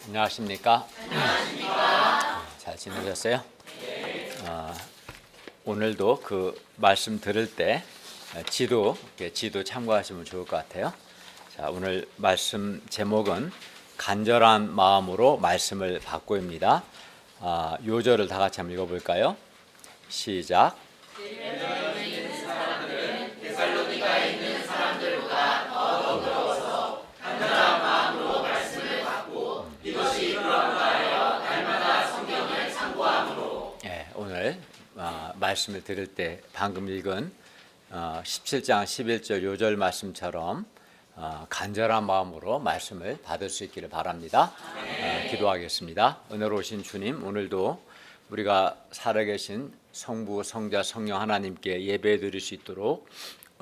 안녕하십니까? 잘 지내셨어요? 오늘도 그 말씀 들을 때 지도 참고하시면 좋을 것 같아요. 자, 오늘 말씀 제목은 간절한 마음으로 말씀을 받고입니다. 요절을 다 같이 한번 읽어볼까요? 시작. 오늘 말씀을 들을 때 방금 읽은 17장 11절 요절 말씀처럼 간절한 마음으로 말씀을 받을 수 있기를 바랍니다. 기도하겠습니다. 은혜로우신 주님, 오늘도 우리가 살아계신 성부, 성자, 성령 하나님께 예배 드릴 수 있도록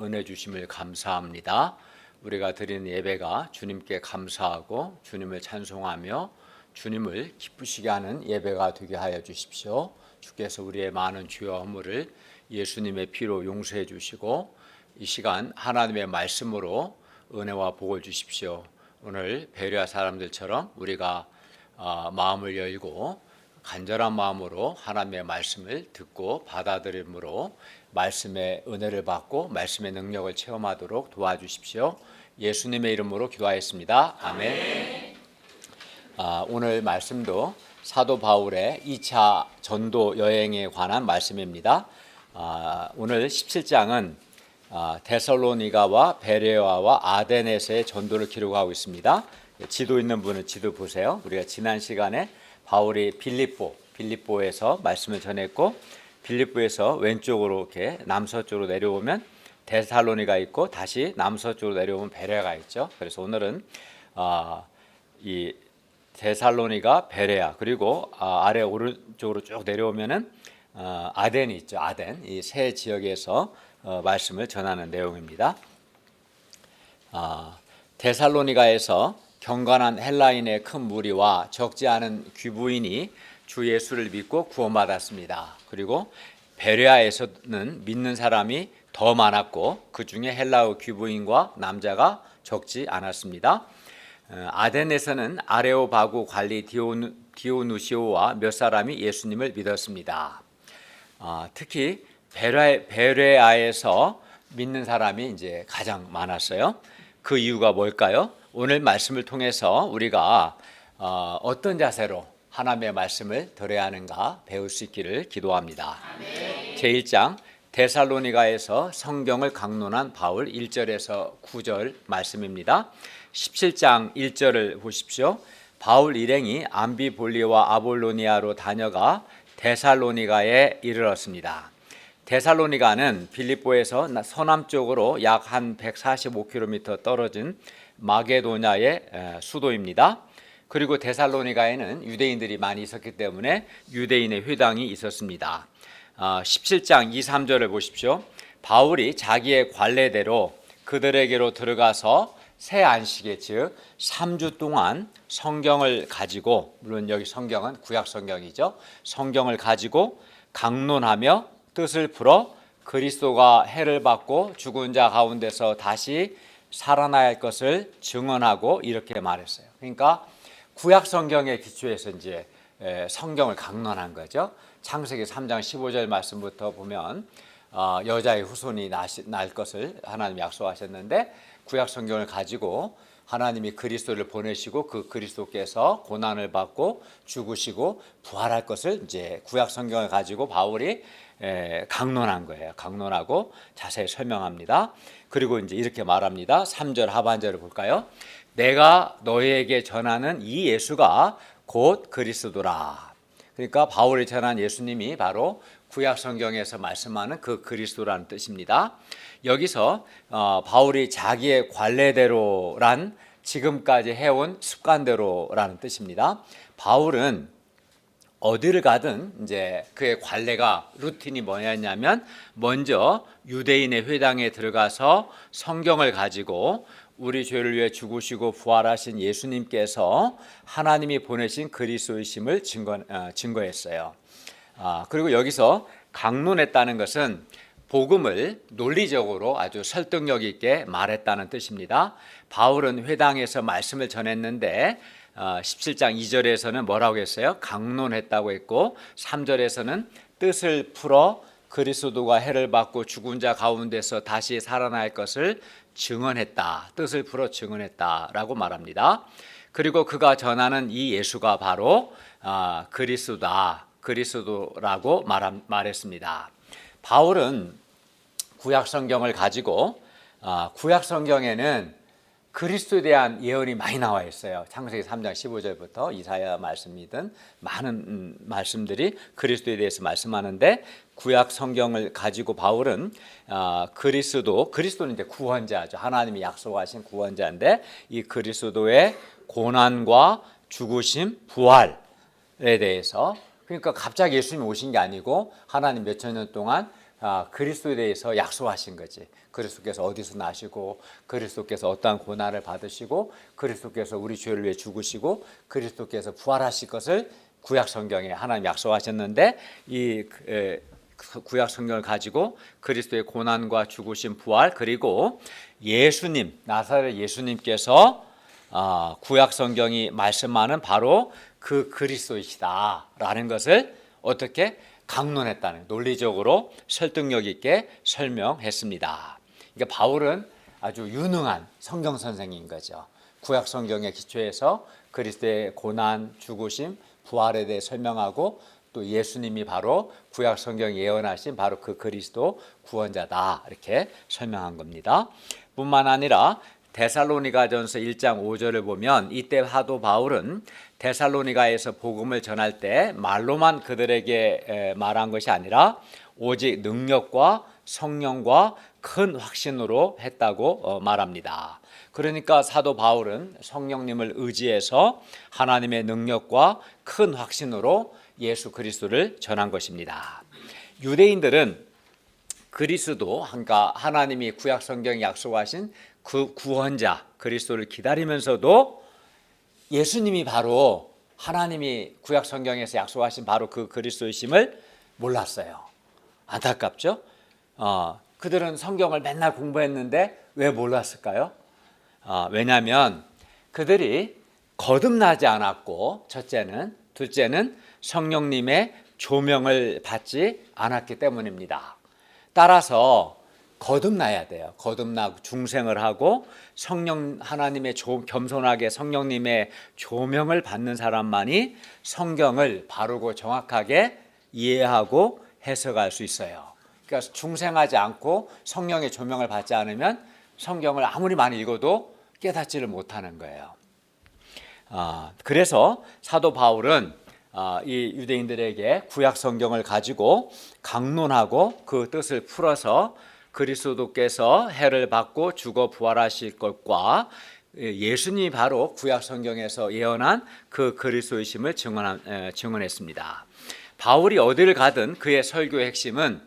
은혜 주심을 감사합니다. 우리가 드리는 예배가 주님께 감사하고 주님을 찬송하며 주님을 기쁘시게 하는 예배가 되게 하여 주십시오. 주께서 우리의 많은 죄와 허물을 예수님의 피로 용서해 주시고 이 시간 하나님의 말씀으로 은혜와 복을 주십시오. 오늘 베레아 사람들처럼 우리가 마음을 열고 간절한 마음으로 하나님의 말씀을 듣고 받아들임으로 말씀의 은혜를 받고 말씀의 능력을 체험하도록 도와주십시오. 예수님의 이름으로 기도하였습니다. 아멘. 오늘 말씀도 사도 바울의 2차 전도 여행에 관한 말씀입니다. 오늘 17장은 데살로니가와 베레아와 아덴에서의 전도를 기록하고 있습니다. 지도 있는 분은 지도 보세요. 우리가 지난 시간에 바울이 빌립보에서 말씀을 전했고 빌립보에서 왼쪽으로 이렇게 남서쪽으로 내려오면 데살로니가 있고 다시 남서쪽으로 내려오면 베레아가 있죠. 그래서 오늘은 이 데살로니가, 베레아, 그리고 아래 오른쪽으로 쭉 내려오면은 아덴이 있죠. 아덴, 이 세 지역에서 말씀을 전하는 내용입니다. 데살로니가에서 경건한 헬라인의 큰 무리와 적지 않은 귀부인이 주 예수를 믿고 구원받았습니다. 그리고 베레아에서는 믿는 사람이 더 많았고 그 중에 헬라어 귀부인과 남자가 적지 않았습니다. 아덴에서는 아레오바구 관리 디오누시오와 몇 사람이 예수님을 믿었습니다. 특히 베레아에서 믿는 사람이 이제 가장 많았어요. 그 이유가 뭘까요? 오늘 말씀을 통해서 우리가 어떤 자세로 하나님의 말씀을 들어야 하는가 배울 수 있기를 기도합니다. 제1장 데살로니가에서 성경을 강론한 바울 1절에서 9절 말씀입니다. 17장 1절을 보십시오. 바울 일행이 암비볼리와 아볼로니아로 다녀가 데살로니가에 이르렀습니다. 데살로니가는 빌립보에서 서남쪽으로 약 한 145km 떨어진 마게도냐의 수도입니다. 그리고 데살로니가에는 유대인들이 많이 있었기 때문에 유대인의 회당이 있었습니다. 17장 2, 3절을 보십시오. 바울이 자기의 관례대로 그들에게로 들어가서 새 안식일 즉 3주 동안 성경을 가지고, 물론 여기 성경은 구약 성경이죠. 성경을 가지고 강론하며 뜻을 풀어 그리스도가 해를 받고 죽은 자 가운데서 다시 살아나야 할 것을 증언하고 이렇게 말했어요. 그러니까 구약 성경에 기초해서 이제 성경을 강론한 거죠. 창세기 3장 15절 말씀부터 보면 여자의 후손이 날 것을 하나님이 약속하셨는데 구약 성경을 가지고 하나님이 그리스도를 보내시고 그 그리스도께서 고난을 받고 죽으시고 부활할 것을 이제 구약 성경을 가지고 바울이 강론한 거예요. 강론하고 자세히 설명합니다. 그리고 이제 이렇게 말합니다. 3절 하반절을 볼까요? 내가 너희에게 전하는 이 예수가 곧 그리스도라. 그러니까 바울이 전한 예수님이 바로 구약 성경에서 말씀하는 그 그리스도라는 뜻입니다. 여기서 바울이 자기의 관례대로란 지금까지 해온 습관대로라는 뜻입니다. 바울은 어디를 가든 이제 그의 관례가 루틴이 뭐냐면 먼저 유대인의 회당에 들어가서 성경을 가지고 우리 죄를 위해 죽으시고 부활하신 예수님께서 하나님이 보내신 그리스도이심을 증거했어요. 그리고 여기서 강론했다는 것은 복음을 논리적으로 아주 설득력 있게 말했다는 뜻입니다. 바울은 회당에서 말씀을 전했는데 17장 2절에서는 뭐라고 했어요? 강론했다고 했고 3절에서는 뜻을 풀어 그리스도가 해를 받고 죽은 자 가운데서 다시 살아날 것을 증언했다. 뜻을 풀어 증언했다라고 말합니다. 그리고 그가 전하는 이 예수가 바로 그리스도라고 말했습니다. 바울은 구약 성경을 가지고 구약 성경에는 그리스도에 대한 예언이 많이 나와 있어요. 창세기 3장 15절부터 이사야 말씀이든 많은 말씀들이 그리스도에 대해서 말씀하는데 구약 성경을 가지고 바울은 그리스도는 이제 구원자죠. 하나님이 약속하신 구원자인데 이 그리스도의 고난과 죽으심, 부활에 대해서 그러니까 갑자기 예수님이 오신 게 아니고 하나님 몇천 년 동안 그리스도에 대해서 약속하신 거지. 그리스도께서 어디서 나시고 그리스도께서 어떠한 고난을 받으시고 그리스도께서 우리 죄를 위해 죽으시고 그리스도께서 부활하실 것을 구약 성경에 하나님 약속하셨는데 이 구약 성경을 가지고 그리스도의 고난과 죽으심, 부활 그리고 예수님 나사렛 예수님께서 구약 성경이 말씀하는 바로 그 그리스도이시다라는 것을 어떻게 강론했다는 논리적으로 설득력 있게 설명했습니다. 그러니까 바울은 아주 유능한 성경 선생인 거죠. 구약 성경의 기초에서 그리스도의 고난, 죽으심, 부활에 대해 설명하고 또 예수님이 바로 구약 성경 예언하신 바로 그 그리스도 구원자다 이렇게 설명한 겁니다. 뿐만 아니라 데살로니가전서 1장 5절을 보면 이때 사도 바울은 데살로니가에서 복음을 전할 때 말로만 그들에게 말한 것이 아니라 오직 능력과 성령과 큰 확신으로 했다고 말합니다. 그러니까 사도 바울은 성령님을 의지해서 하나님의 능력과 큰 확신으로 예수 그리스도를 전한 것입니다. 유대인들은 그리스도, 그러니까 하나님이 구약 성경에 약속하신 그 구원자 그리스도를 기다리면서도 예수님이 바로 하나님이 구약 성경에서 약속하신 바로 그 그리스도이심을 몰랐어요. 안타깝죠? 그들은 성경을 맨날 공부했는데 왜 몰랐을까요? 왜냐하면 그들이 거듭나지 않았고 첫째는, 둘째는 성령님의 조명을 받지 않았기 때문입니다. 따라서 거듭나야 돼요. 거듭나고 중생을 하고 하나님의 겸손하게 성령님의 조명을 받는 사람만이 성경을 바르고 정확하게 이해하고 해석할 수 있어요. 그러니까 중생하지 않고 성령의 조명을 받지 않으면 성경을 아무리 많이 읽어도 깨닫지를 못하는 거예요. 그래서 사도 바울은 이 유대인들에게 구약 성경을 가지고 강론하고 그 뜻을 풀어서 그리스도께서 해를 받고 죽어 부활하실 것과 예수님이 바로 구약 성경에서 예언한 그 그리스도이심을 증언했습니다. 바울이 어디를 가든 그의 설교의 핵심은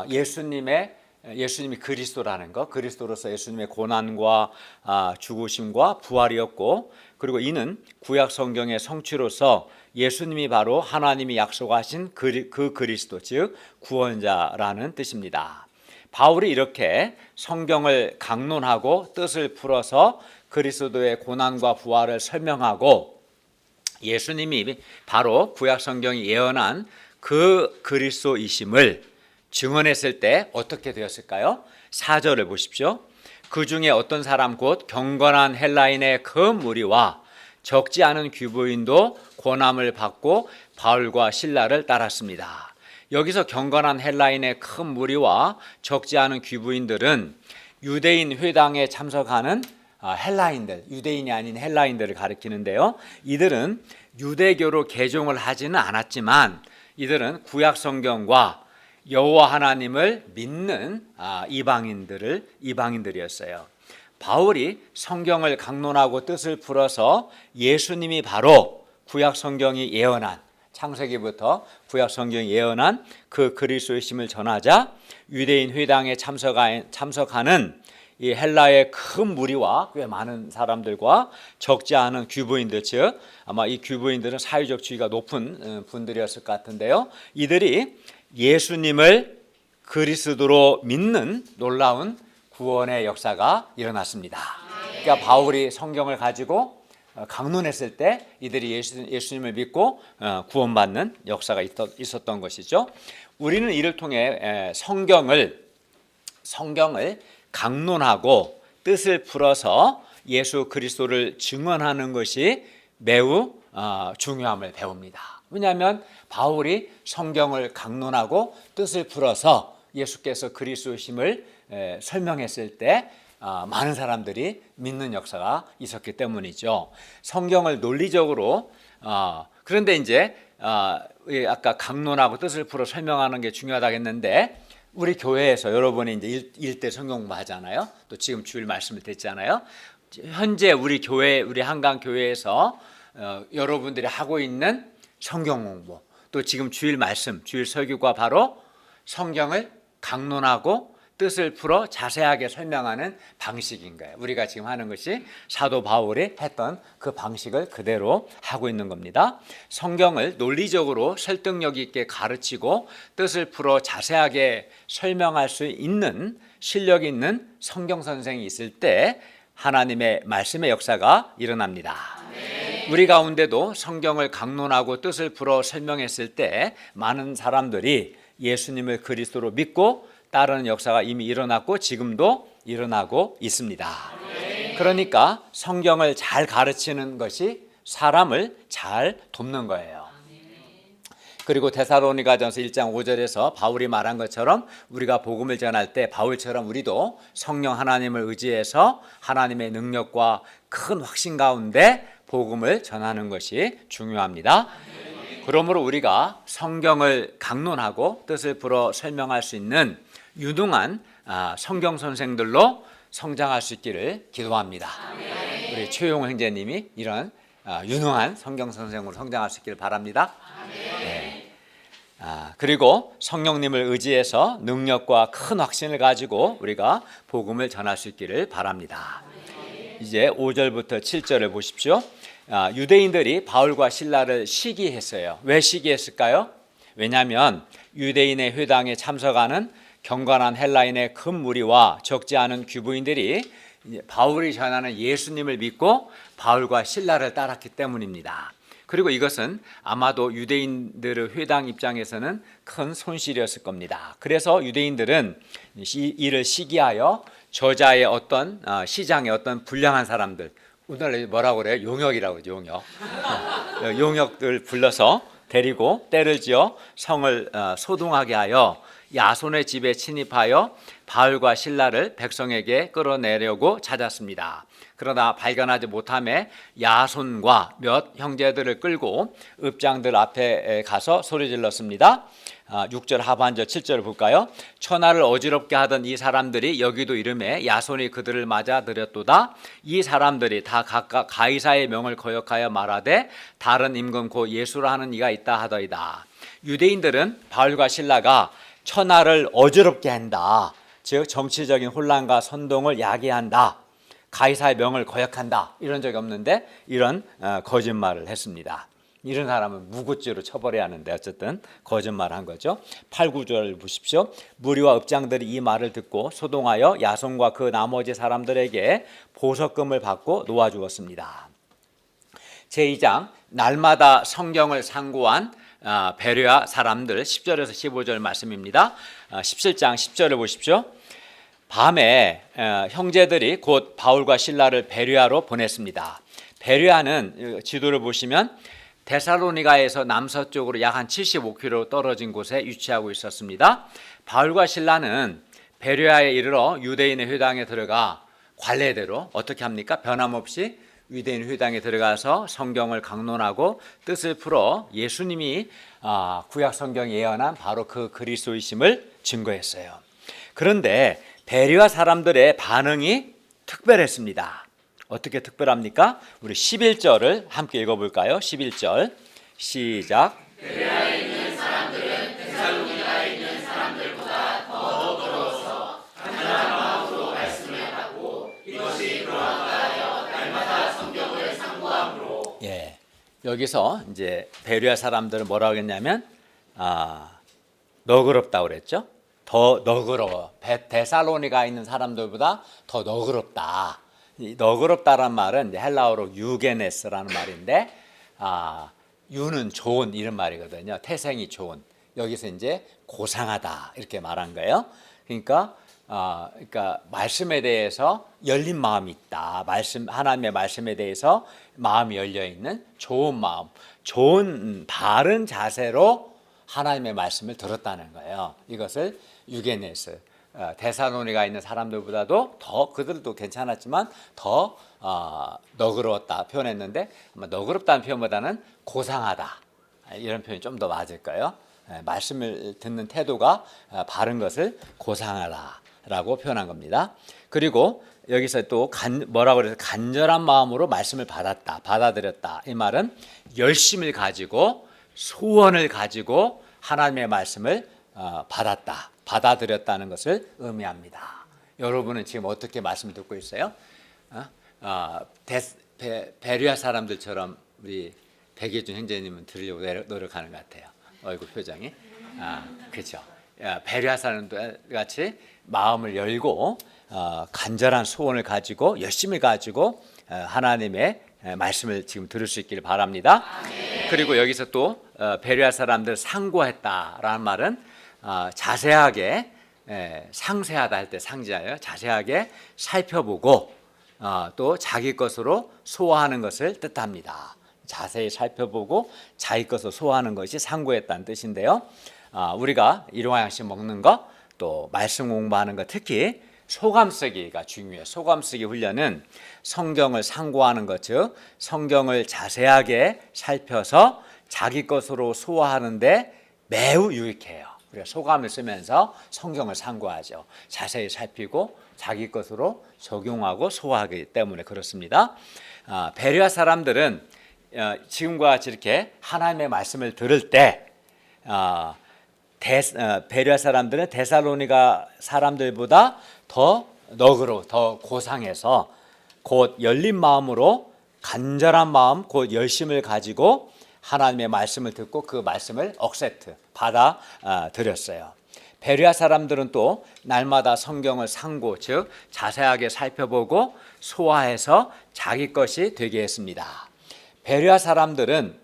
예수님이 그리스도라는 것, 그리스도로서 예수님의 고난과 죽으심과 부활이었고, 그리고 이는 구약 성경의 성취로서 예수님이 바로 하나님이 약속하신 그 그리스도, 즉 구원자라는 뜻입니다. 바울이 이렇게 성경을 강론하고 뜻을 풀어서 그리스도의 고난과 부활을 설명하고 예수님이 바로 구약 성경이 예언한 그 그리스도이심을 증언했을 때 어떻게 되었을까요? 4절을 보십시오. 그 중에 어떤 사람 곧 경건한 헬라인의 큰 무리와 적지 않은 귀부인도 고난을 받고 바울과 실라를 따랐습니다. 여기서 경건한 헬라인의 큰 무리와 적지 않은 귀부인들은 유대인 회당에 참석하는 헬라인들, 유대인이 아닌 헬라인들을 가리키는데요. 이들은 유대교로 개종을 하지는 않았지만 이들은 구약 성경과 여호와 하나님을 믿는 이방인들이었어요. 바울이 성경을 강론하고 뜻을 풀어서 예수님이 바로 구약 성경이 예언한 창세기부터 구약 성경이 예언한 그 그리스도의심을 전하자 유대인 회당에 참석하는 이 헬라의 큰 무리와 꽤 많은 사람들과 적지 않은 귀부인들, 즉 아마 이 귀부인들은 사회적 지위가 높은 분들이었을 것 같은데요. 이들이 예수님을 그리스도로 믿는 놀라운 구원의 역사가 일어났습니다. 그러니까 바울이 성경을 가지고 강론했을 때 이들이 예수님을 믿고 구원받는 역사가 있었던 것이죠. 우리는 이를 통해 성경을 강론하고 뜻을 풀어서 예수 그리스도를 증언하는 것이 매우 중요함을 배웁니다. 왜냐하면 바울이 성경을 강론하고 뜻을 풀어서 예수께서 그리스도심을 설명했을 때 많은 사람들이 믿는 역사가 있었기 때문이죠. 성경을 논리적으로 그런데 이제 아까 강론하고 뜻을 풀어 설명하는 게 중요하다고 했는데 우리 교회에서 여러분이 이제 일대 성경 공부하잖아요. 또 지금 주일 말씀을 듣잖아요. 현재 우리 교회, 우리 한강 교회에서 여러분들이 하고 있는 성경 공부, 또 지금 주일 말씀, 주일 설교가 바로 성경을 강론하고 뜻을 풀어 자세하게 설명하는 방식인 거예요. 우리가 지금 하는 것이 사도 바울이 했던 그 방식을 그대로 하고 있는 겁니다. 성경을 논리적으로 설득력 있게 가르치고 뜻을 풀어 자세하게 설명할 수 있는 실력 있는 성경 선생이 있을 때 하나님의 말씀의 역사가 일어납니다. 우리 가운데도 성경을 강론하고 뜻을 풀어 설명했을 때 많은 사람들이 예수님을 그리스도로 믿고 따르는 역사가 이미 일어났고 지금도 일어나고 있습니다. 그러니까 성경을 잘 가르치는 것이 사람을 잘 돕는 거예요. 그리고 데살로니가전서 1장 5절에서 바울이 말한 것처럼 우리가 복음을 전할 때 바울처럼 우리도 성령 하나님을 의지해서 하나님의 능력과 큰 확신 가운데 복음을 전하는 것이 중요합니다. 그러므로 우리가 성경을 강론하고 뜻을 풀어 설명할 수 있는 유능한 성경 선생들로 성장할 수 있기를 기도합니다. 우리 최용 형제님이 이런 유능한 성경 선생으로 성장할 수 있기를 바랍니다. 네. 그리고 성령님을 의지해서 능력과 큰 확신을 가지고 우리가 복음을 전할 수 있기를 바랍니다. 이제 5절부터 7절을 보십시오. 유대인들이 바울과 실라를 시기했어요. 왜 시기했을까요? 왜냐하면 유대인의 회당에 참석하는 경건한 헬라인의 큰 무리와 적지 않은 귀부인들이 바울이 전하는 예수님을 믿고 바울과 실라를 따랐기 때문입니다. 그리고 이것은 아마도 유대인들의 회당 입장에서는 큰 손실이었을 겁니다. 그래서 유대인들은 이를 시기하여 저자의 어떤 시장의 어떤 불량한 사람들, 오늘 뭐라고 그래요? 용역이라고 그러죠. 용역. 용역들 불러서 데리고 때를 지어 성을 소동하게 하여 야손의 집에 침입하여 바울과 실라를 백성에게 끌어내려고 찾았습니다. 그러나 발견하지 못함에 야손과 몇 형제들을 끌고 읍장들 앞에 가서 소리질렀습니다. 6절 하반절 7절을 볼까요? 천하를 어지럽게 하던 이 사람들이 여기도 이름에 야손이 그들을 맞아 들였도다. 이 사람들이 다 각각 가이사의 명을 거역하여 말하되 다른 임금 곧 예수라 하는 이가 있다 하더이다. 유대인들은 바울과 실라가 천하를 어지럽게 한다. 즉 정치적인 혼란과 선동을 야기한다. 가이사의 명을 거역한다. 이런 적이 없는데 이런 거짓말을 했습니다. 이런 사람은 무고죄로 처벌해야 하는데 어쨌든 거짓말한 거죠. 8, 9절 보십시오. 무리와 읍장들이 이 말을 듣고 소동하여 야손과 그 나머지 사람들에게 보석금을 받고 놓아주었습니다. 제2장 날마다 성경을 상고한 베레아 사람들 10절에서 15절 말씀입니다. 17장 10절을 보십시오. 밤에 형제들이 곧 바울과 실라를 베레아로 보냈습니다. 베레아는 지도를 보시면 데살로니가에서 남서쪽으로 약 한 75km 떨어진 곳에 위치하고 있었습니다. 바울과 실라는 베레아에 이르러 유대인의 회당에 들어가 관례대로 어떻게 합니까? 변함없이 유대인 회당에 들어가서 성경을 강론하고 뜻을 풀어 예수님이 구약 성경에 예언한 바로 그 그리스도이심을 증거했어요. 그런데 베레아 사람들의 반응이 특별했습니다. 어떻게 특별합니까? 우리 11절을 함께 읽어볼까요? 11절 시작. 베레아에 있는 사람들은 데살로니가에 있는 사람들보다 더 더러워서 간절한 마음으로 말씀을 받고 이것이 그러한가 하여 날마다 성경을 상고함으로. 여기서 이제 베레아 사람들은 뭐라고 했냐면 너그럽다고 그랬죠. 더 너그러워. 데살로니가에 있는 사람들보다 더 너그럽다. 이 너그럽다란 말은 이제 헬라어로 유게네스라는 말인데, 유는 좋은 이런 말이거든요. 태생이 좋은. 여기서 이제 고상하다 이렇게 말한 거예요. 그러니까 말씀에 대해서 열린 마음이 있다. 하나님의 말씀에 대해서 마음이 열려 있는 좋은 마음, 좋은 바른 자세로 하나님의 말씀을 들었다는 거예요. 이것을 유게네스. 데살로니가 있는 사람들보다도 더, 그들도 괜찮았지만 더 너그러웠다 표현했는데, 아마 너그럽다는 표현보다는 고상하다 이런 표현이 좀 더 맞을 거예요. 말씀을 듣는 태도가 바른 것을 고상하다라고 표현한 겁니다. 그리고 여기서 또 뭐라고 그래서 간절한 마음으로 말씀을 받아들였다. 이 말은 열심을 가지고 소원을 가지고 하나님의 말씀을 받아들였다는 것을 의미합니다. 여러분은 지금 어떻게 말씀을 듣고 있어요? 베리아 사람들처럼 우리 백예준 형제님은 들으려고 노력하는 것 같아요. 얼굴 표정이. 그렇죠. 베리아 사람들 같이 마음을 열고 간절한 소원을 가지고 열심을 가지고 하나님의 말씀을 지금 들을 수 있기를 바랍니다. 그리고 여기서 또 베리아 사람들 상고했다라는 말은 자세하게, 상세하다 할 때 상지하여 자세하게 살펴보고 또 자기 것으로 소화하는 것을 뜻합니다. 자세히 살펴보고 자기 것으로 소화하는 것이 상고했다는 뜻인데요. 우리가 일용화양식 먹는 것, 또 말씀 공부하는 것, 특히 소감 쓰기가 중요해요. 소감 쓰기 훈련은 성경을 상고하는 것, 즉 성경을 자세하게 살펴서 자기 것으로 소화하는데 매우 유익해요. 우리가 소감을 쓰면서 성경을 상고하죠. 자세히 살피고 자기 것으로 적용하고 소화하기 때문에 그렇습니다. 베레아 사람들은 지금과 같이 이렇게 하나님의 말씀을 들을 때 베레아 사람들은 데살로니가 사람들보다 더 너그러워, 더 고상해서 곧 열린 마음으로 간절한 마음, 곧 열심을 가지고 하나님의 말씀을 듣고 그 말씀을 받아들였어요. 베레아 사람들은 또 날마다 성경을 상고, 즉 자세하게 살펴보고 소화해서 자기 것이 되게 했습니다. 베레아 사람들은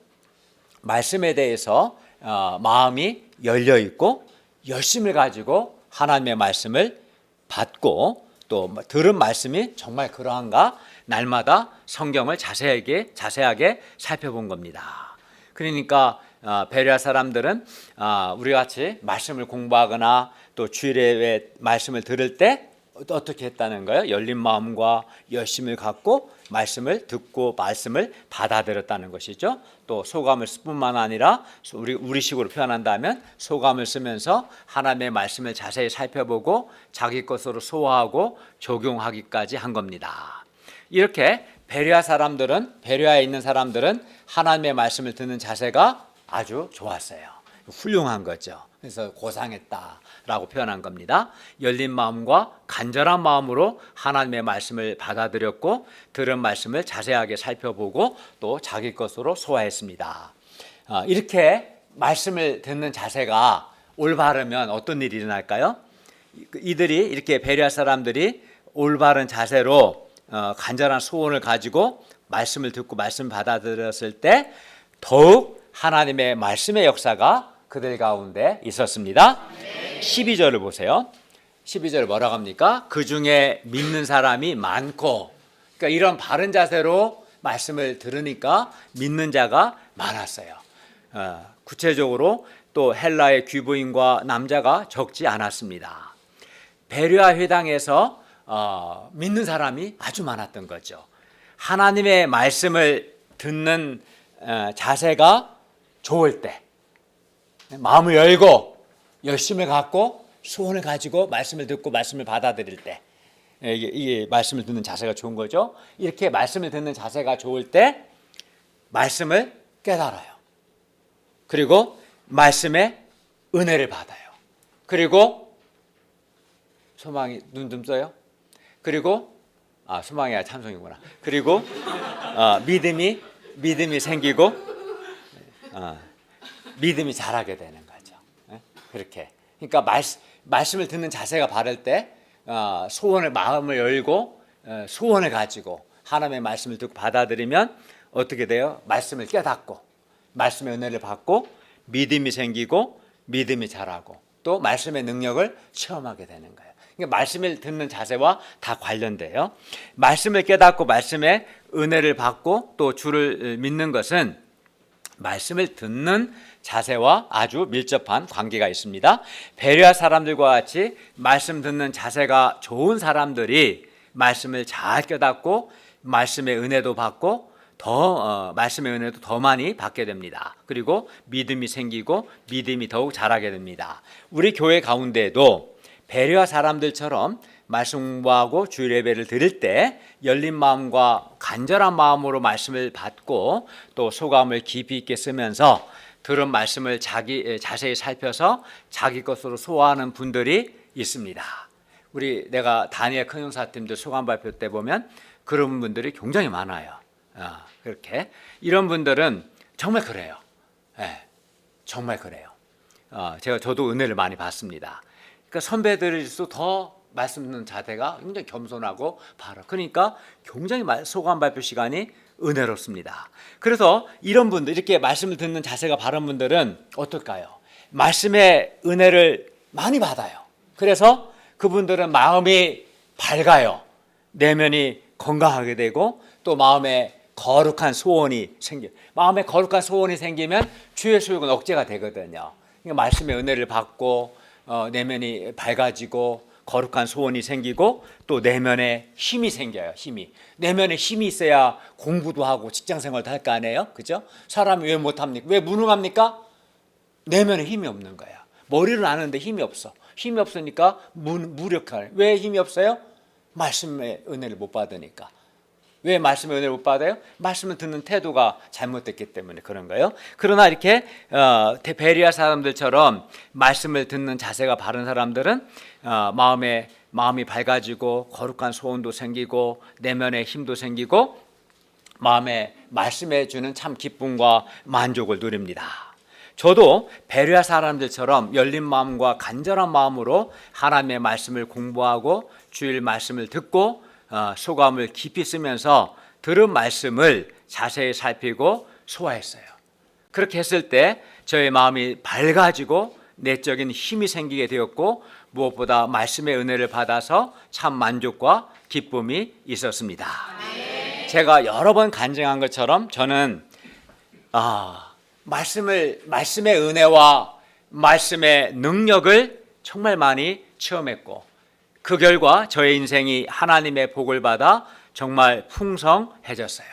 말씀에 대해서 마음이 열려 있고 열심을 가지고 하나님의 말씀을 받고 또 들은 말씀이 정말 그러한가 날마다 성경을 자세하게 살펴본 겁니다. 그러니까 베레아 사람들은 우리 같이 말씀을 공부하거나 또 주일에 말씀을 들을 때 어떻게 했다는 거예요? 열린 마음과 열심을 갖고 말씀을 듣고 말씀을 받아들였다는 것이죠. 또 소감을 쓸 뿐만 아니라 우리식으로 표현한다면 소감을 쓰면서 하나님의 말씀을 자세히 살펴보고 자기 것으로 소화하고 적용하기까지 한 겁니다. 이렇게 베레아에 있는 사람들은 하나님의 말씀을 듣는 자세가 아주 좋았어요. 훌륭한 거죠. 그래서 고상했다라고 표현한 겁니다. 열린 마음과 간절한 마음으로 하나님의 말씀을 받아들였고 들은 말씀을 자세하게 살펴보고 또 자기 것으로 소화했습니다. 이렇게 말씀을 듣는 자세가 올바르면 어떤 일이 일어날까요? 이렇게 베레아 사람들이 올바른 자세로 간절한 소원을 가지고 말씀을 듣고 말씀을 받아들였을 때 더욱 하나님의 말씀의 역사가 그들 가운데 있었습니다. 12절을 보세요. 12절 뭐라고 합니까? 그 중에 믿는 사람이 많고, 그러니까 이런 바른 자세로 말씀을 들으니까 믿는 자가 많았어요. 구체적으로 또 헬라의 귀부인과 남자가 적지 않았습니다. 베레아 회당에서 믿는 사람이 아주 많았던 거죠. 하나님의 말씀을 듣는 자세가 좋을 때, 마음을 열고 열심을 갖고 소원을 가지고 말씀을 듣고 말씀을 받아들일 때, 이게 말씀을 듣는 자세가 좋은 거죠. 이렇게 말씀을 듣는 자세가 좋을 때 말씀을 깨달아요. 그리고 말씀의 은혜를 받아요. 그리고 소망이 눈 좀 떠요. 그리고 소망이 아니라 참송이구나. 그리고 믿음이 생기고 믿음이 자라게 되는 거죠. 그렇게. 그러니까 말씀을 듣는 자세가 바를 때 소원을 마음을 열고 소원을 가지고 하나님의 말씀을 듣고 받아들이면 어떻게 돼요? 말씀을 깨닫고 말씀의 은혜를 받고 믿음이 생기고 믿음이 자라고 또 말씀의 능력을 체험하게 되는 거예요. 그러니까 말씀을 듣는 자세와 다 관련돼요. 말씀을 깨닫고 말씀의 은혜를 받고 또 주를 믿는 것은 말씀을 듣는 자세와 아주 밀접한 관계가 있습니다. 베레아 사람들과 같이 말씀 듣는 자세가 좋은 사람들이 말씀을 잘 깨닫고 말씀의 은혜도 받고 말씀의 은혜도 더 많이 받게 됩니다. 그리고 믿음이 생기고 믿음이 더욱 자라게 됩니다. 우리 교회 가운데에도 베레아 사람들처럼 말씀 공부하고 주일 예배를 드릴 때 열린 마음과 간절한 마음으로 말씀을 받고 또 소감을 깊이 있게 쓰면서 들은 말씀을 자세히 살펴서 자기 것으로 소화하는 분들이 있습니다. 내가 다니엘 큰형사팀들 소감 발표 때 보면 그런 분들이 굉장히 많아요. 그렇게 이런 분들은 정말 그래요. 정말 그래요. 저도 은혜를 많이 받습니다. 그러니까 선배들일수록 더 말씀 듣는 자세가 굉장히 겸손하고 바로 그러니까 굉장히 소감 발표 시간이 은혜롭습니다. 그래서 이런 분들 이렇게 말씀을 듣는 자세가 바른 분들은 어떨까요? 말씀의 은혜를 많이 받아요. 그래서 그분들은 마음이 밝아요. 내면이 건강하게 되고 또 마음에 거룩한 소원이 생겨요. 마음에 거룩한 소원이 생기면 주의 소욕은 억제가 되거든요. 그러니까 말씀의 은혜를 받고 내면이 밝아지고 거룩한 소원이 생기고 또 내면에 힘이 생겨요. 내면에 힘이 있어야 공부도 하고 직장생활도 할 거 아니에요. 그죠? 사람이 왜 못합니까? 왜 무능합니까? 내면에 힘이 없는 거예요. 머리를 아는데 힘이 없어. 힘이 없으니까 무력하네. 왜 힘이 없어요? 말씀의 은혜를 못 받으니까. 왜 말씀의 은혜를 못 받아요? 말씀을 듣는 태도가 잘못됐기 때문에 그런 거예요. 그러나 이렇게 베레아 사람들처럼 말씀을 듣는 자세가 바른 사람들은 마음이 밝아지고 거룩한 소원도 생기고 내면의 힘도 생기고 마음에 말씀해 주는 참 기쁨과 만족을 누립니다. 저도 베레아 사람들처럼 열린 마음과 간절한 마음으로 하나님의 말씀을 공부하고 주일 말씀을 듣고 소감을 깊이 쓰면서 들은 말씀을 자세히 살피고 소화했어요. 그렇게 했을 때 저의 마음이 밝아지고 내적인 힘이 생기게 되었고 무엇보다 말씀의 은혜를 받아서 참 만족과 기쁨이 있었습니다. 제가 여러 번 간증한 것처럼 저는 말씀의 은혜와 말씀의 능력을 정말 많이 체험했고 그 결과 저의 인생이 하나님의 복을 받아 정말 풍성해졌어요.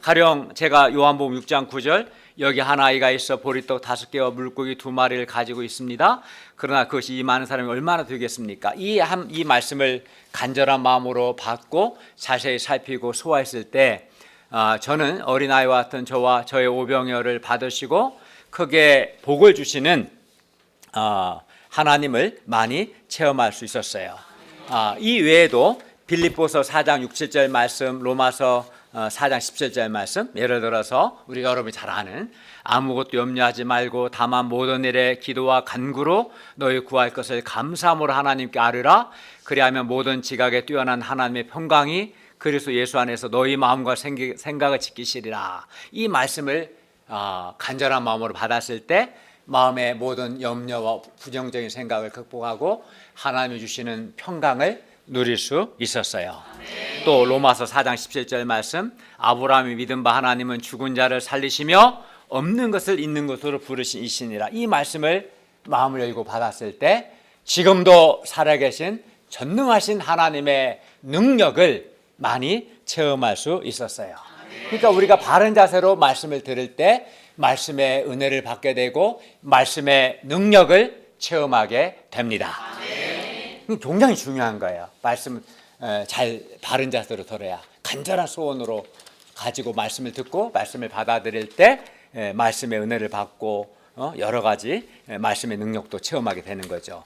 가령 제가 요한복음 6장 9절 여기 한 아이가 있어 보리떡 5개와 물고기 2마리를 가지고 있습니다. 그러나 그것이 이 많은 사람이 얼마나 되겠습니까? 이 말씀을 간절한 마음으로 받고 자세히 살피고 소화했을 때 저는 어린아이와 같은 저와 저의 오병이어를 받으시고 크게 복을 주시는 하나님을 많이 체험할 수 있었어요. 이 외에도 빌립보서 4장 6, 7절 말씀, 로마서 4장 17절 말씀, 예를 들어서 우리 여러분이 잘 아는 아무것도 염려하지 말고 다만 모든 일에 기도와 간구로 너희 구할 것을 감사함으로 하나님께 아뢰라. 그리하면 모든 지각에 뛰어난 하나님의 평강이 그리스도 예수 안에서 너희 마음과 생각을 지키시리라. 이 말씀을 간절한 마음으로 받았을 때 마음의 모든 염려와 부정적인 생각을 극복하고 하나님이 주시는 평강을 누릴 수 있었어요. 또 로마서 4장 17절 말씀, 아브라함이 믿은 바 하나님은 죽은 자를 살리시며 없는 것을 있는 것으로 부르신 이시니라. 이 말씀을 마음을 열고 받았을 때 지금도 살아계신 전능하신 하나님의 능력을 많이 체험할 수 있었어요. 그러니까 우리가 바른 자세로 말씀을 들을 때 말씀의 은혜를 받게 되고 말씀의 능력을 체험하게 됩니다. 굉장히 중요한 거예요. 말씀 잘 바른 자세로 들어야 간절한 소원으로 가지고 말씀을 듣고 말씀을 받아들일 때 말씀의 은혜를 받고 여러 가지 말씀의 능력도 체험하게 되는 거죠.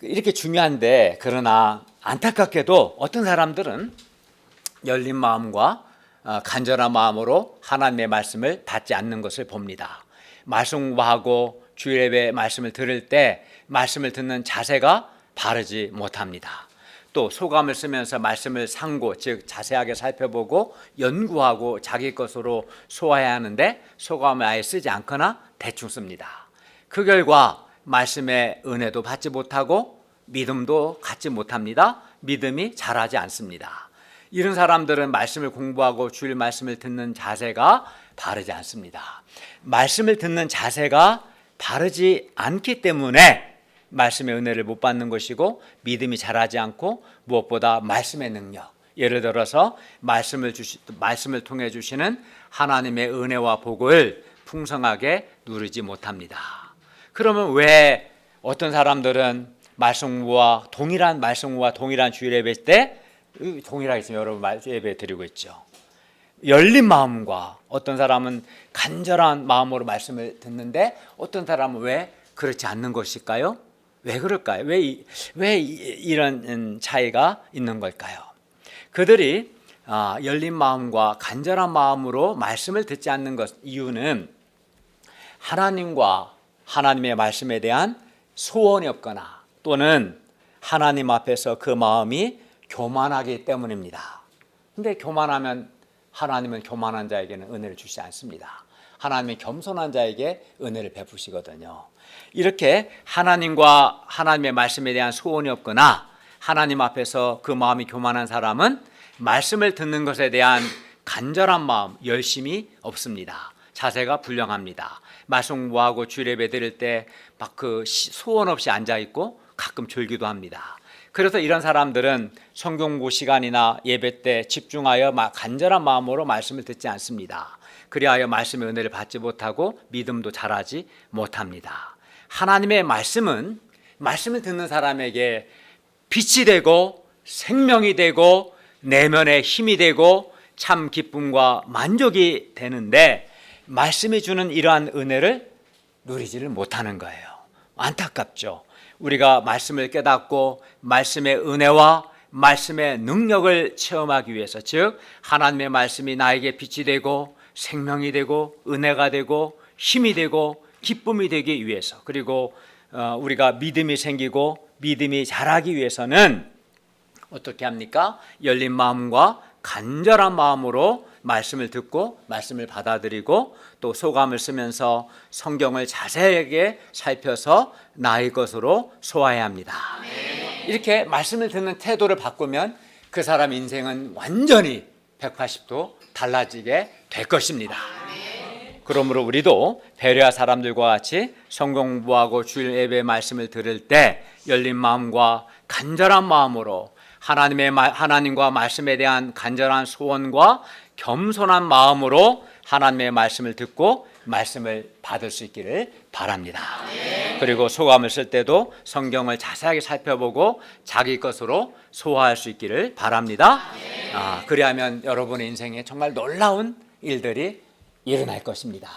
이렇게 중요한데 그러나 안타깝게도 어떤 사람들은 열린 마음과 간절한 마음으로 하나님의 말씀을 받지 않는 것을 봅니다. 말씀 공부하고 주일 예배 말씀을 들을 때 말씀을 듣는 자세가 바르지 못합니다. 또 소감을 쓰면서 말씀을 상고, 즉 자세하게 살펴보고 연구하고 자기 것으로 소화해야 하는데 소감을 아예 쓰지 않거나 대충 씁니다. 그 결과 말씀의 은혜도 받지 못하고 믿음도 갖지 못합니다. 믿음이 자라지 않습니다. 이런 사람들은 말씀을 공부하고 주일 말씀을 듣는 자세가 바르지 않습니다. 말씀을 듣는 자세가 바르지 않기 때문에 말씀의 은혜를 못 받는 것이고 믿음이 자라지 않고 무엇보다 말씀의 능력, 예를 들어서 말씀을 통해 주시는 하나님의 은혜와 복을 풍성하게 누리지 못합니다. 그러면 왜 어떤 사람들은 동일한 말씀과 동일한 주일 예배 때 동일하게 지금 여러분 예배 드리고 있죠. 열린 마음과 어떤 사람은 간절한 마음으로 말씀을 듣는데 어떤 사람은 왜 그렇지 않는 것일까요? 왜 그럴까요? 왜 이런 차이가 있는 걸까요? 그들이 열린 마음과 간절한 마음으로 말씀을 듣지 않는 것 이유는 하나님과 하나님의 말씀에 대한 소원이 없거나 또는 하나님 앞에서 그 마음이 교만하기 때문입니다. 근데 교만하면 하나님은 교만한 자에게는 은혜를 주시지 않습니다. 하나님은 겸손한 자에게 은혜를 베푸시거든요. 이렇게 하나님과 하나님의 말씀에 대한 소원이 없거나 하나님 앞에서 그 마음이 교만한 사람은 말씀을 듣는 것에 대한 간절한 마음, 열심이 없습니다. 자세가 불량합니다. 말씀 공부하고 주일 예배 드릴 때 막 그 소원 없이 앉아 있고 가끔 졸기도 합니다. 그래서 이런 사람들은 성경 공부 시간이나 예배 때 집중하여 간절한 마음으로 말씀을 듣지 않습니다. 그리하여 말씀의 은혜를 받지 못하고 믿음도 자라지 못합니다. 하나님의 말씀은 말씀을 듣는 사람에게 빛이 되고 생명이 되고 내면의 힘이 되고 참 기쁨과 만족이 되는데 말씀이 주는 이러한 은혜를 누리지를 못하는 거예요. 안타깝죠. 우리가 말씀을 깨닫고 말씀의 은혜와 말씀의 능력을 체험하기 위해서, 즉 하나님의 말씀이 나에게 빛이 되고 생명이 되고 은혜가 되고 힘이 되고 기쁨이 되기 위해서, 그리고 우리가 믿음이 생기고 믿음이 자라기 위해서는 어떻게 합니까? 열린 마음과 간절한 마음으로 말씀을 듣고 말씀을 받아들이고 또 소감을 쓰면서 성경을 자세하게 살펴서 나의 것으로 소화해야 합니다. 이렇게 말씀을 듣는 태도를 바꾸면 그 사람 인생은 완전히 180도 달라지게 될 것입니다. 그러므로 우리도 베레아 사람들과 같이 성경 공부하고 주일 예배 말씀을 들을 때 열린 마음과 간절한 마음으로 하나님과 말씀에 대한 간절한 소원과 겸손한 마음으로 하나님의 말씀을 듣고 말씀을 받을 수 있기를 바랍니다. 그리고 소감을 쓸 때도 성경을 자세하게 살펴보고 자기 것으로 소화할 수 있기를 바랍니다. 그리하면 여러분의 인생에 정말 놀라운 일들이 일어날 것입니다.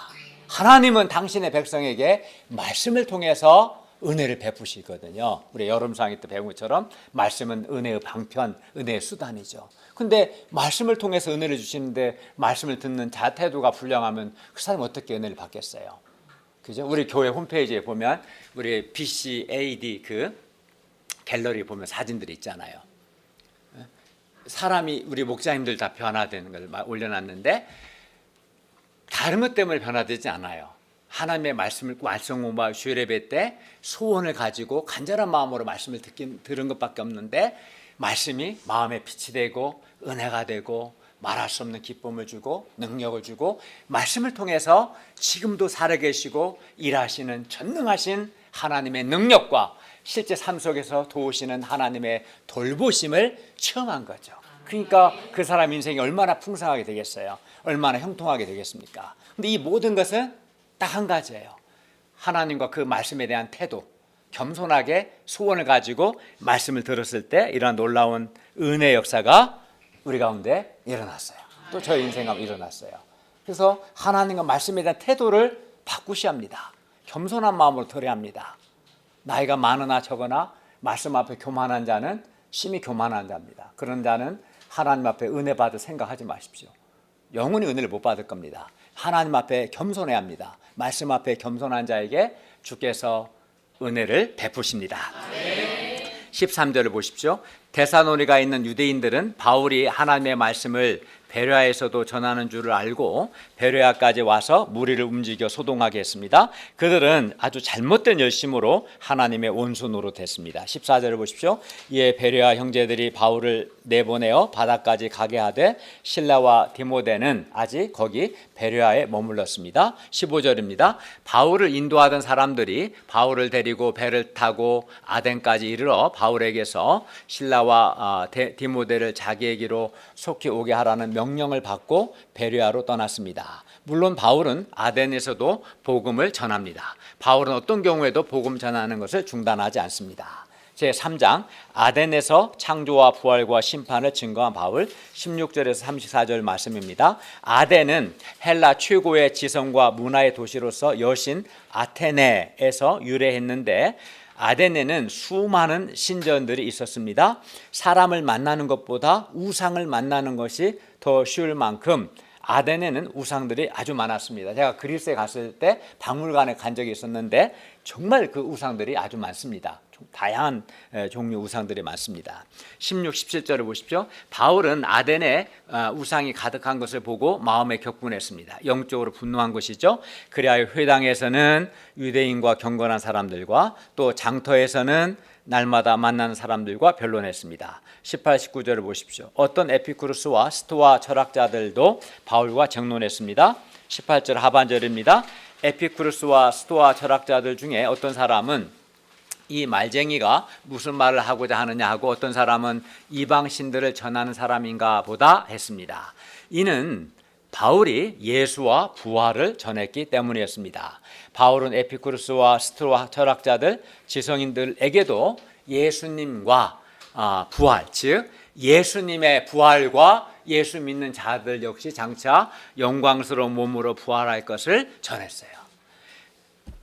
하나님은 당신의 백성에게 말씀을 통해서 은혜를 베푸시거든요. 우리 여름상에 때 배운 것처럼 말씀은 은혜의 방편, 은혜의 수단이죠. 근데 말씀을 통해서 은혜를 주시는데 말씀을 듣는 태도가 불량하면 그 사람이 어떻게 은혜를 받겠어요? 그죠? 우리 교회 홈페이지에 보면 우리 BCAD 그 갤러리 보면 사진들이 있잖아요. 사람이 우리 목사님들 다 변화되는 걸 올려놨는데 다른 것 때문에 변화되지 않아요. 하나님의 말씀을 말씀 공부하고 주일 예배 때 소원을 가지고 간절한 마음으로 말씀을 들은 것밖에 없는데 말씀이 마음에 빛이 되고 은혜가 되고 말할 수 없는 기쁨을 주고 능력을 주고 말씀을 통해서 지금도 살아계시고 일하시는 전능하신 하나님의 능력과 실제 삶 속에서 도우시는 하나님의 돌보심을 체험한 거죠. 그러니까 그 사람 인생이 얼마나 풍성하게 되겠어요. 얼마나 형통하게 되겠습니까? 근데 이 모든 것은 딱 한 가지예요. 하나님과 그 말씀에 대한 태도, 겸손하게 소원을 가지고 말씀을 들었을 때 이러한 놀라운 은혜의 역사가 우리 가운데 일어났어요. 또 저희 인생 가운데 일어났어요. 그래서 하나님과 말씀에 대한 태도를 바꾸셔야 합니다. 겸손한 마음으로 들어야 합니다. 나이가 많으나 적으나 말씀 앞에 교만한 자는 심히 교만한 자입니다. 그런 자는 하나님 앞에 은혜 받을 생각하지 마십시오. 영원히 은혜를 못 받을 겁니다. 하나님 앞에 겸손해야 합니다. 말씀 앞에 겸손한 자에게 주께서 은혜를 베푸십니다. 13절을 보십시오. 데살로니가에 있는 유대인들은 바울이 하나님의 말씀을 베레아에서도 전하는 줄을 알고 베레아까지 와서 무리를 움직여 소동하게 했습니다. 그들은 아주 잘못된 열심으로 하나님의 원수 노릇했습니다. 14절을 보십시오. 이에 베레아 형제들이 바울을 내보내어 바다까지 가게 하되 실라와 디모데는 아직 거기 베레아에 머물렀습니다. 15절입니다. 바울을 인도하던 사람들이 바울을 데리고 배를 타고 아덴까지 이르러 바울에게서 실라와 디모데를 자기에게로 속히 오게 하라는 명령을 받고 베레아로 떠났습니다. 물론 바울은 아덴에서도 복음을 전합니다. 바울은 어떤 경우에도 복음 전하는 것을 중단하지 않습니다. 제3장 아덴에서 창조와 부활과 심판을 증거한 바울 16절에서 34절 말씀입니다. 아덴은 헬라 최고의 지성과 문화의 도시로서 여신 아테네에서 유래했는데 아덴에는 수많은 신전들이 있었습니다. 사람을 만나는 것보다 우상을 만나는 것이 더 쉬울 만큼 아덴에는 우상들이 아주 많았습니다. 제가 그리스에 갔을 때 박물관에 간 적이 있었는데 정말 그 우상들이 아주 많습니다. 다양한 종류 우상들이 많습니다. 16, 17절을 보십시오. 바울은 아덴에 우상이 가득한 것을 보고 마음에 격분했습니다. 영적으로 분노한 것이죠. 그리하여 회당에서는 유대인과 경건한 사람들과 또 장터에서는 날마다 만나는 사람들과 변론했습니다. 18, 19절을 보십시오. 어떤 에피쿠르스와 스토아 철학자들도 바울과 정론했습니다. 18절 하반절입니다. 에피쿠르스와 스토아 철학자들 중에 어떤 사람은 이 말쟁이가 무슨 말을 하고자 하느냐 하고 어떤 사람은 이방 신들을 전하는 사람인가 보다 했습니다. 이는 바울이 예수와 부활을 전했기 때문이었습니다. 바울은 에피쿠르스와 스토아 철학자들, 지성인들에게도 예수님과 부활, 즉 예수님의 부활과 예수 믿는 자들 역시 장차 영광스러운 몸으로 부활할 것을 전했어요.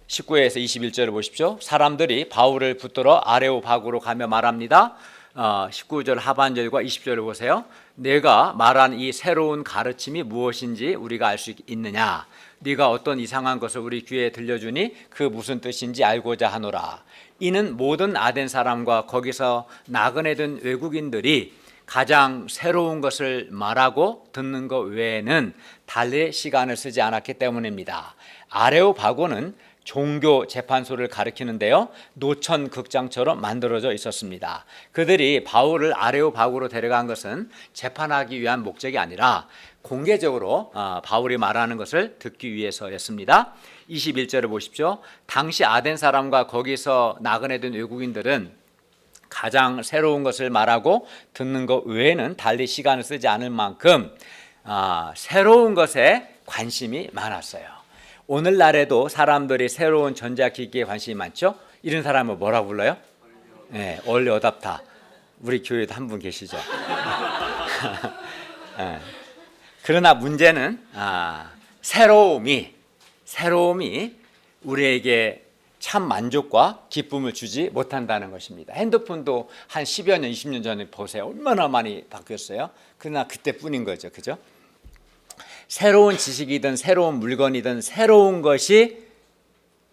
19에서 21절을 보십시오. 사람들이 바울을 붙들어 아레오바고로 가며 말합니다. 19절 하반절과 20절을 보세요. 내가 말한 이 새로운 가르침이 무엇인지 우리가 알 수 있느냐? 네가 어떤 이상한 것을 우리 귀에 들려주니 그 무슨 뜻인지 알고자 하노라. 이는 모든 아덴 사람과 거기서 나그네 든 외국인들이 가장 새로운 것을 말하고 듣는 것 외에는 달리 시간을 쓰지 않았기 때문입니다. 아레오바고는 종교 재판소를 가리키는데요, 노천 극장처럼 만들어져 있었습니다. 그들이 바울을 아레오바고로 데려간 것은 재판하기 위한 목적이 아니라 공개적으로 바울이 말하는 것을 듣기 위해서였습니다. 21절을 보십시오. 당시 아덴 사람과 거기서 나그네 된 외국인들은 가장 새로운 것을 말하고 듣는 것 외에는 달리 시간을 쓰지 않을 만큼 새로운 것에 관심이 많았어요. 오늘날에도 사람들이 새로운 전자기기에 관심이 많죠. 이런 사람을 뭐라고 불러요? 네, 얼리 어답터. 우리 교회도 한 분 계시죠. 네. 그러나 문제는 새로움이 우리에게 참 만족과 기쁨을 주지 못한다는 것입니다. 핸드폰도 한 10여 년, 20년 전에 보세요. 얼마나 많이 바뀌었어요. 그러나 그때뿐인 거죠. 그죠? 새로운 지식이든 새로운 물건이든 새로운 것이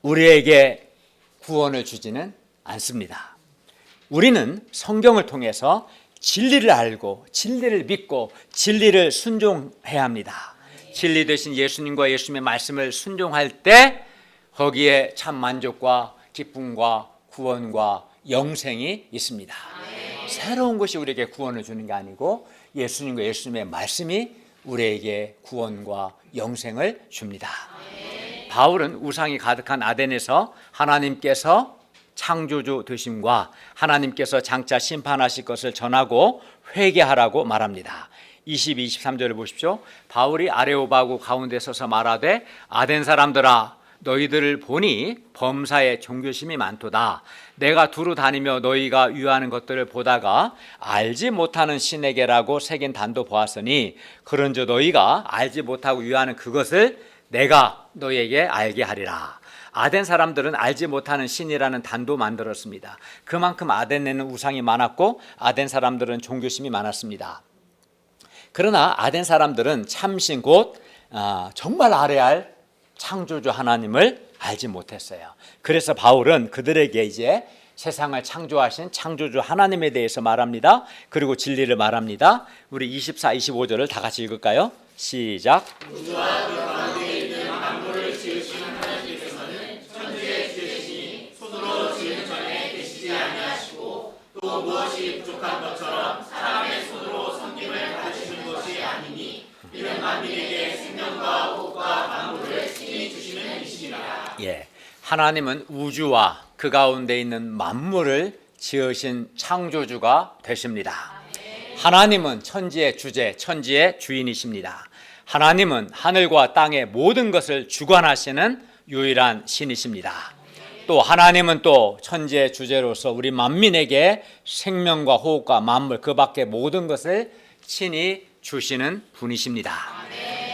우리에게 구원을 주지는 않습니다. 우리는 성경을 통해서 진리를 알고 진리를 믿고 진리를 순종해야 합니다. 진리 되신 예수님과 예수님의 말씀을 순종할 때 거기에 참 만족과 기쁨과 구원과 영생이 있습니다. 새로운 것이 우리에게 구원을 주는 게 아니고 예수님과 예수님의 말씀이 우리에게 구원과 영생을 줍니다. 바울은 우상이 가득한 아덴에서 하나님께서 창조주 되심과 하나님께서 장차 심판하실 것을 전하고 회개하라고 말합니다. 22, 23절을 보십시오. 바울이 아레오바고 가운데 서서 말하되 아덴 사람들아 너희들을 보니 범사에 종교심이 많도다. 내가 두루 다니며 너희가 유하는 것들을 보다가 알지 못하는 신에게라고 새긴 단도 보았으니 그런즉 너희가 알지 못하고 유하는 그것을 내가 너희에게 알게 하리라. 아덴 사람들은 알지 못하는 신이라는 단도 만들었습니다. 그만큼 아덴에는 우상이 많았고 아덴 사람들은 종교심이 많았습니다. 그러나 아덴 사람들은 참신 곧 정말 알아야 할 창조주 하나님을 알지 못했어요. 그래서 바울은 그들에게 이제 세상을 창조하신 창조주 하나님에 대해서 말합니다. 그리고 진리를 말합니다. 우리 24, 25절을 다 같이 읽을까요? 시작. 우주와 그 가운데 있는 만물을 지으신 하나님께서는 천지의 주제시니 손으로 지은 전에 계시지 아니하시고 또 무엇이 부족한 것처럼 사람의 손으로 섬김을 받으시는 것이 아니니 이는 만민에게 생명과 호흡과 만물을 친히 주시는 이시니라. 예, 하나님은 우주와 그 가운데 있는 만물을 지으신 창조주가 되십니다. 하나님은 천지의 주제, 천지의 주인이십니다. 하나님은 하늘과 땅의 모든 것을 주관하시는 유일한 신이십니다. 또 하나님은 또 천지의 주제로서 우리 만민에게 생명과 호흡과 만물 그 밖의 모든 것을 친히 주시는 분이십니다.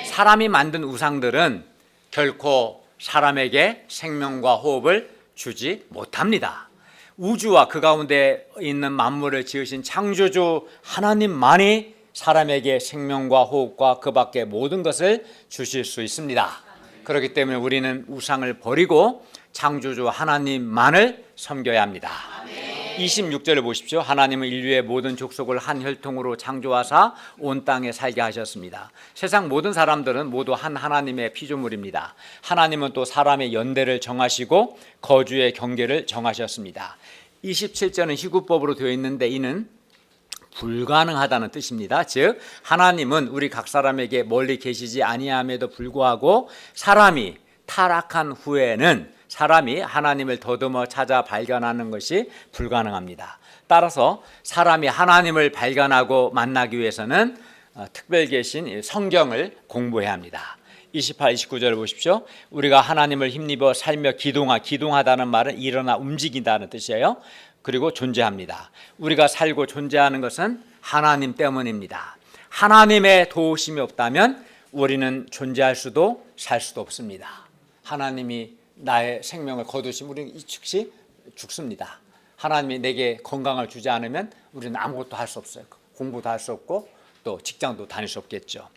사람이 만든 우상들은 결코 사람에게 생명과 호흡을 주지 못합니다. 우주와 그 가운데 있는 만물을 지으신 창조주 하나님만이 사람에게 생명과 호흡과 그 밖의 모든 것을 주실 수 있습니다. 그렇기 때문에 우리는 우상을 버리고 창조주 하나님만을 섬겨야 합니다. 26절을 보십시오. 하나님은 인류의 모든 족속을 한 혈통으로 창조하사 온 땅에 살게 하셨습니다. 세상 모든 사람들은 모두 한 하나님의 피조물입니다. 하나님은 또 사람의 연대를 정하시고 거주의 경계를 정하셨습니다. 27절은 희구법으로 되어 있는데 이는 불가능하다는 뜻입니다. 즉 하나님은 우리 각 사람에게 멀리 계시지 아니함에도 불구하고 사람이 타락한 후에는 사람이 하나님을 더듬어 찾아 발견하는 것이 불가능합니다. 따라서 사람이 하나님을 발견하고 만나기 위해서는 특별 계신 성경을 공부해야 합니다. 28, 29절을 보십시오. 우리가 하나님을 힘입어 살며 기동하다는 말은 일어나 움직인다는 뜻이에요. 그리고 존재합니다. 우리가 살고 존재하는 것은 하나님 때문입니다. 하나님의 도우심이 없다면 우리는 존재할 수도 살 수도 없습니다. 하나님이 나의 생명을 거두시면 우리는 이 즉시 죽습니다. 하나님이 내게 건강을 주지 않으면 우리는 아무것도 할 수 없어요. 공부도 할 수 없고 또 직장도 다닐 수 없겠죠.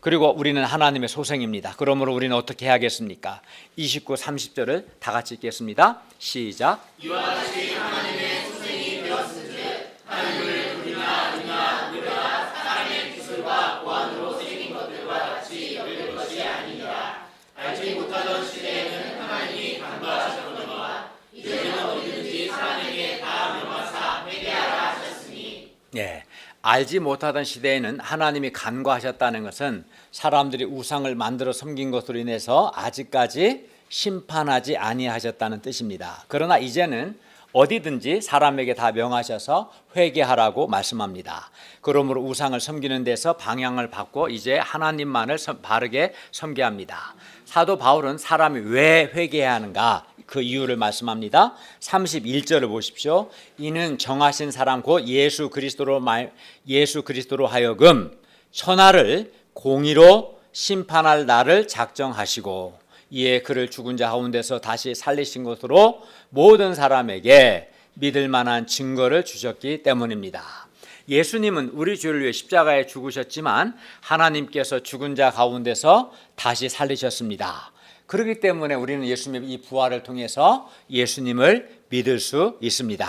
그리고 우리는 하나님의 소생입니다. 그러므로 우리는 어떻게 해야겠습니까? 29, 30절을 다 같이 읽겠습니다. 시작. 이와 같이 하나님의 소생이 되었은즉 하늘을 불이나 은이나 은혜가 사람의 기술과 보안으로 생긴 것들과 같이 여길 것이 아니니라. 알지 못하던 시대에는 하나님이 간과하셨거니와 이제는 어디든지 사람에게 다 명하사 회개하라 하셨으니. 예, 알지 못하던 시대에는 하나님이 간과하셨다는 것은 사람들이 우상을 만들어 섬긴 것으로 인해서 아직까지 심판하지 아니하셨다는 뜻입니다. 그러나 이제는 어디든지 사람에게 다 명하셔서 회개하라고 말씀합니다. 그러므로 우상을 섬기는 데서 방향을 바꿔 이제 하나님만을 바르게 섬겨야 합니다. 사도 바울은 사람이 왜 회개해야 하는가 그 이유를 말씀합니다. 31절을 보십시오. 이는 정하신 사람 곧 예수 그리스도로 하여금 천하를 공의로 심판할 날을 작정하시고 이에 그를 죽은 자 가운데서 다시 살리신 것으로 모든 사람에게 믿을 만한 증거를 주셨기 때문입니다. 예수님은 우리 죄를 위해 십자가에 죽으셨지만 하나님께서 죽은 자 가운데서 다시 살리셨습니다. 그렇기 때문에 우리는 예수님의 이 부활을 통해서 예수님을 믿을 수 있습니다.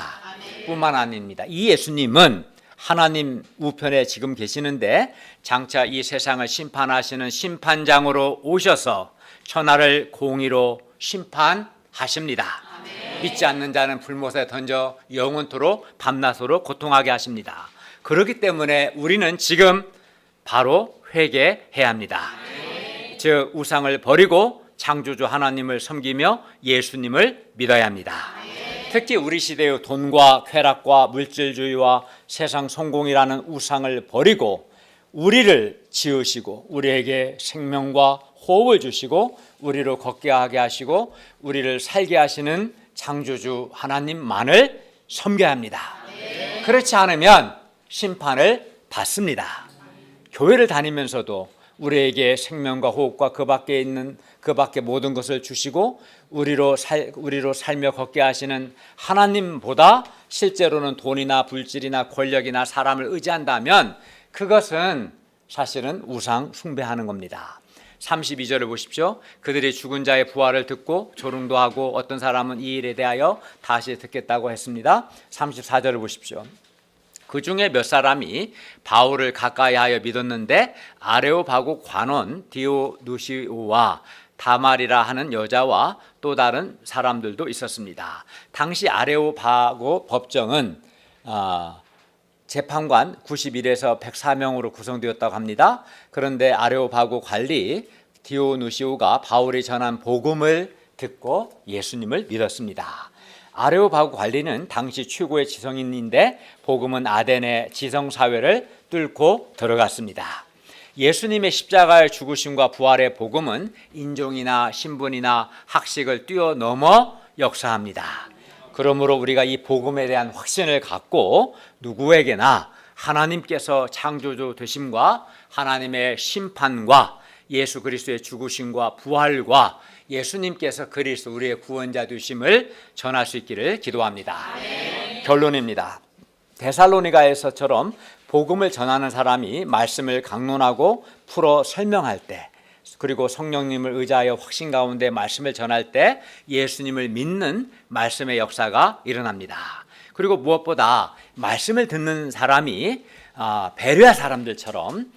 뿐만 아닙니다. 이 예수님은 하나님 우편에 지금 계시는데 장차 이 세상을 심판하시는 심판장으로 오셔서 천하를 공의로 심판하십니다. 믿지 않는 자는 불못에 던져 영원토록 밤낮으로 고통하게 하십니다. 그렇기 때문에 우리는 지금 바로 회개해야 합니다. 즉 우상을 버리고 창조주 하나님을 섬기며 예수님을 믿어야 합니다. 특히 우리 시대의 돈과 쾌락과 물질주의와 세상 성공이라는 우상을 버리고 우리를 지으시고 우리에게 생명과 호흡을 주시고 우리로 걷게 하게 하시고 우리를 살게 하시는 창조주 하나님만을 섬겨야 합니다. 그렇지 않으면 심판을 받습니다. 교회를 다니면서도 우리에게 생명과 호흡과 그 밖에 모든 것을 주시고 우리로 살며 걷게 하시는 하나님보다 실제로는 돈이나 물질이나 권력이나 사람을 의지한다면 그것은 사실은 우상 숭배하는 겁니다. 32절을 보십시오. 그들이 죽은 자의 부활을 듣고 조롱도 하고 어떤 사람은 이 일에 대하여 다시 듣겠다고 했습니다. 34절을 보십시오. 그 중에 몇 사람이 바울을 가까이 하여 믿었는데 아레오바고 관원 디오누시오와 다말이라 하는 여자와 또 다른 사람들도 있었습니다. 당시 아레오바고 법정은 재판관 91에서 104명으로 구성되었다고 합니다. 그런데 아레오바고 관리 디오누시오가 바울이 전한 복음을 듣고 예수님을 믿었습니다. 아레오바고 관리는 당시 최고의 지성인인데 복음은 아덴의 지성사회를 뚫고 들어갔습니다. 예수님의 십자가의 죽으심과 부활의 복음은 인종이나 신분이나 학식을 뛰어넘어 역사합니다. 그러므로 우리가 이 복음에 대한 확신을 갖고 누구에게나 하나님께서 창조주 되심과 하나님의 심판과 예수 그리스도의 죽으심과 부활과 예수님께서 그리스도 우리의 구원자 되심을 전할 수 있기를 기도합니다. 결론입니다. 데살로니가에서처럼 복음을 전하는 사람이 말씀을 강론하고 풀어 설명할 때, 그리고 성령님을 의지하여 확신 가운데 말씀을 전할 때 예수님을 믿는 말씀의 역사가 일어납니다. 그리고 무엇보다 말씀을 듣는 사람이 베레아 사람들처럼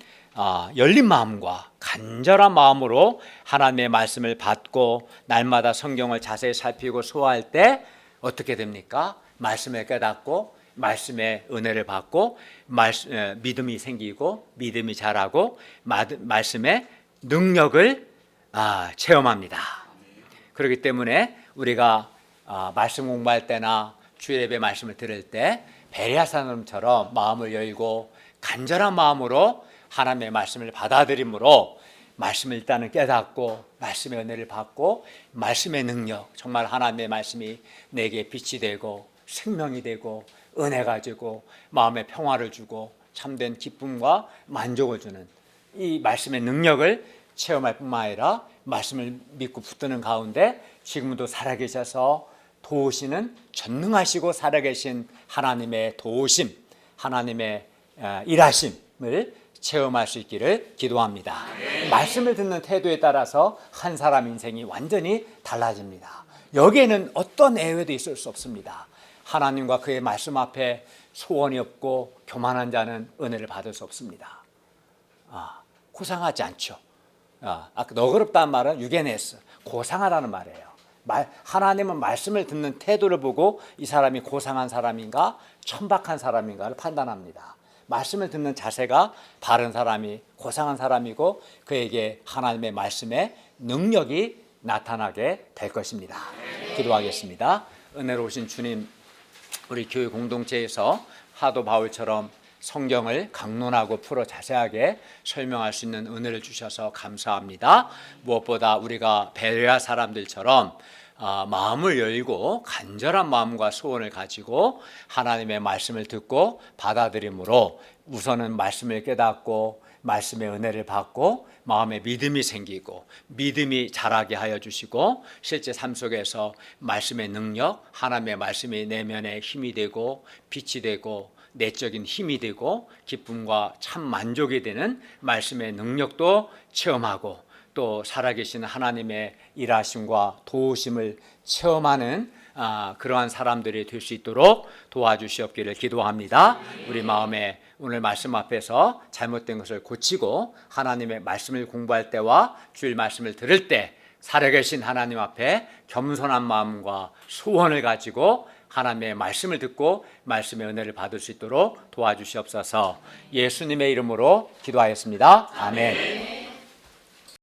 열린 마음과 간절한 마음으로 하나님의 말씀을 받고 날마다 성경을 자세히 살피고 소화할 때 어떻게 됩니까? 말씀을 깨닫고 말씀의 은혜를 받고 믿음이 생기고 믿음이 자라고 말씀의 능력을 체험합니다. 그렇기 때문에 우리가 말씀 공부할 때나 주일 예배 말씀을 들을 때 베레아 사람처럼 마음을 열고 간절한 마음으로 하나님의 말씀을 받아들임으로 말씀을 일단은 깨닫고 말씀의 은혜를 받고 말씀의 능력, 정말 하나님의 말씀이 내게 빛이 되고 생명이 되고 은혜가 주고 마음의 평화를 주고 참된 기쁨과 만족을 주는 이 말씀의 능력을 체험할 뿐만 아니라 말씀을 믿고 붙드는 가운데 지금도 살아계셔서 도우시는 전능하시고 살아계신 하나님의 도우심, 하나님의 일하심을 체험할 수 있기를 기도합니다. 말씀을 듣는 태도에 따라서 한 사람 인생이 완전히 달라집니다. 여기에는 어떤 예외도 있을 수 없습니다. 하나님과 그의 말씀 앞에 소원이 없고 교만한 자는 은혜를 받을 수 없습니다. 고상하지 않죠. 아까 너그럽다는 말은 유게네스, 고상하다는 말이에요. 하나님은 말씀을 듣는 태도를 보고 이 사람이 고상한 사람인가 천박한 사람인가를 판단합니다. 말씀을 듣는 자세가 바른 사람이 고상한 사람이고 그에게 하나님의 말씀의 능력이 나타나게 될 것입니다. 기도하겠습니다. 은혜로우신 주님, 우리 교회 공동체에서 사도 바울처럼 성경을 강론하고 풀어 자세하게 설명할 수 있는 은혜를 주셔서 감사합니다. 무엇보다 우리가 베레아 사람들처럼 마음을 열고 간절한 마음과 소원을 가지고 하나님의 말씀을 듣고 받아들임으로 우선은 말씀을 깨닫고 말씀의 은혜를 받고 마음에 믿음이 생기고 믿음이 자라게 하여 주시고 실제 삶 속에서 말씀의 능력, 하나님의 말씀이 내면에 힘이 되고 빛이 되고 내적인 힘이 되고 기쁨과 참 만족이 되는 말씀의 능력도 체험하고 또 살아계신 하나님의 일하심과 도우심을 체험하는 그러한 사람들이 될 수 있도록 도와주시옵기를 기도합니다. 우리 마음에 오늘 말씀 앞에서 잘못된 것을 고치고 하나님의 말씀을 공부할 때와 주일 말씀을 들을 때 살아계신 하나님 앞에 겸손한 마음과 소원을 가지고 하나님의 말씀을 듣고 말씀의 은혜를 받을 수 있도록 도와주시옵소서. 예수님의 이름으로 기도하였습니다. 아멘.